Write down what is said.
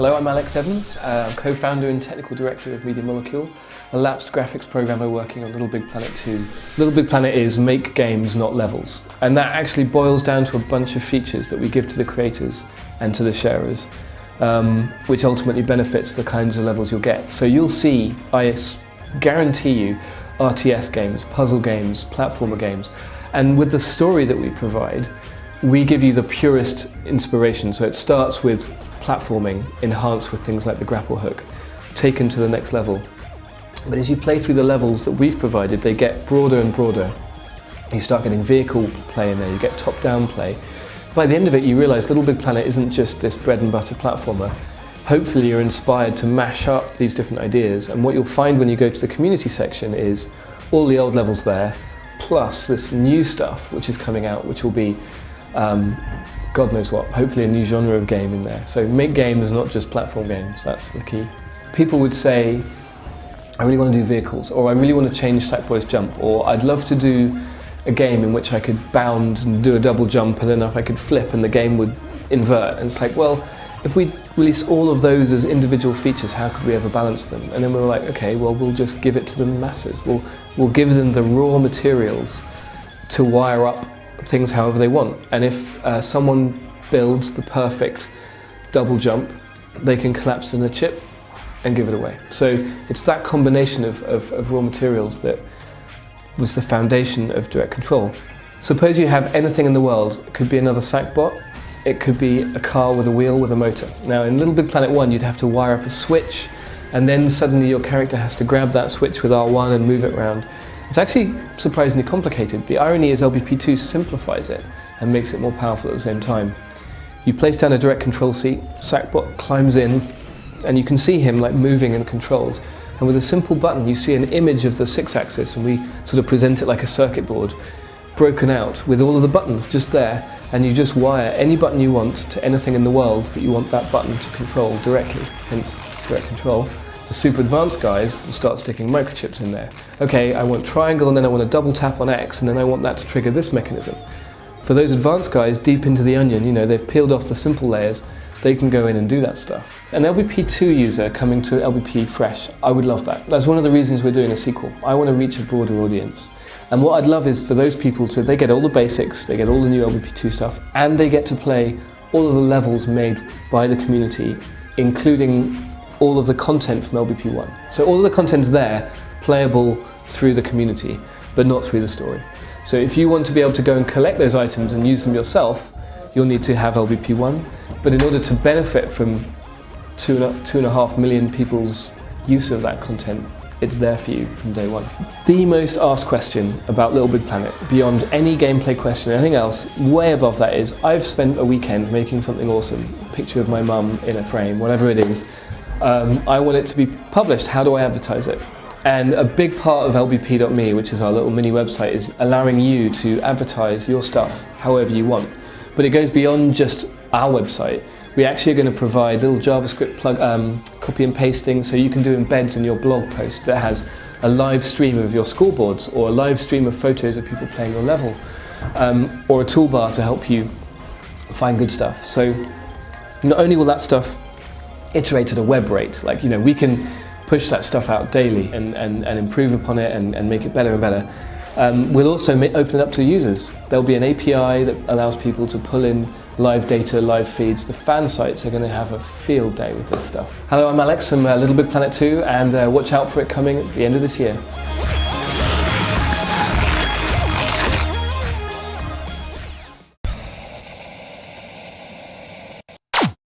Hello, I'm Alex Evans. I'm co-founder and technical director of Media Molecule, a lapsed graphics programmer working on LittleBigPlanet 2. LittleBigPlanet is make games, not levels. And that actually boils down to a bunch of features that we give to the creators and to the sharers, which ultimately benefits the kinds of levels you'll get. So you'll see, I guarantee you, RTS games, puzzle games, platformer games. And with the story that we provide, we give you the purest inspiration. So it starts with platforming, enhanced with things like the grapple hook, taken to the next level. But as you play through the levels that we've provided, they get broader and broader. You start getting vehicle play in there, you get top-down play. By the end of it, you realise LittleBigPlanet isn't just this bread and butter platformer. Hopefully you're inspired to mash up these different ideas, and what you'll find when you go to the community section is all the old levels there, plus this new stuff which is coming out, which will be God knows what, hopefully a new genre of game in there. So make games, not just platform games, that's the key. People would say, I really want to do vehicles, or I really want to change Sackboy's jump, or I'd love to do a game in which I could bound and do a double jump, and then if I could flip and the game would invert. And it's like, well, if we release all of those as individual features, how could we ever balance them? And then we were like, okay, well, we'll just give it to the masses. We'll give them the raw materials to wire up things however they want. And if someone builds the perfect double jump, they can collapse in a chip and give it away. So it's that combination of raw materials that was the foundation of direct control. Suppose you have anything in the world. It could be another Sackbot, it could be a car with a wheel with a motor. Now in LittleBigPlanet 1 you'd have to wire up a switch, and then suddenly your character has to grab that switch with R1 and move it around. It's actually surprisingly complicated. The irony is LBP2 simplifies it and makes it more powerful at the same time. You place down a direct control seat, Sackbot climbs in, and you can see him like moving in controls. And with a simple button you see an image of the 6-axis, and we sort of present it like a circuit board, broken out with all of the buttons just there, and you just wire any button you want to anything in the world that you want that button to control directly, hence direct control. The super advanced guys will start sticking microchips in there. Okay, I want triangle, and then I want a double tap on X, and then I want that to trigger this mechanism. For those advanced guys deep into the onion, you know, they've peeled off the simple layers, they can go in and do that stuff. An LBP2 user coming to LBP fresh, I would love that. That's one of the reasons we're doing a sequel. I want to reach a broader audience. And what I'd love is for those people to, they get all the basics, they get all the new LBP2 stuff, and they get to play all of the levels made by the community, including all of the content from LBP1. So all of the content's there, playable through the community, but not through the story. So if you want to be able to go and collect those items and use them yourself, you'll need to have LBP1. But in order to benefit from 2.5 million people's use of that content, it's there for you from day one. The most asked question about LittleBigPlanet, beyond any gameplay question or anything else, way above that is, I've spent a weekend making something awesome, a picture of my mum in a frame, whatever it is. I want it to be published, how do I advertise it? And a big part of lbp.me, which is our little mini website, is allowing you to advertise your stuff however you want. But it goes beyond just our website. We actually are going to provide little JavaScript copy and pasting, so you can do embeds in your blog post that has a live stream of your scoreboards, or a live stream of photos of people playing your level, or a toolbar to help you find good stuff. So not only will that stuff iterate at a web rate, like, you know, we can push that stuff out daily and improve upon it and make it better and better. We'll also open it up to users. There'll be an API that allows people to pull in live data, live feeds. The fan sites are going to have a field day with this stuff. Hello, I'm Alex from LittleBigPlanet 2, and watch out for it coming at the end of this year.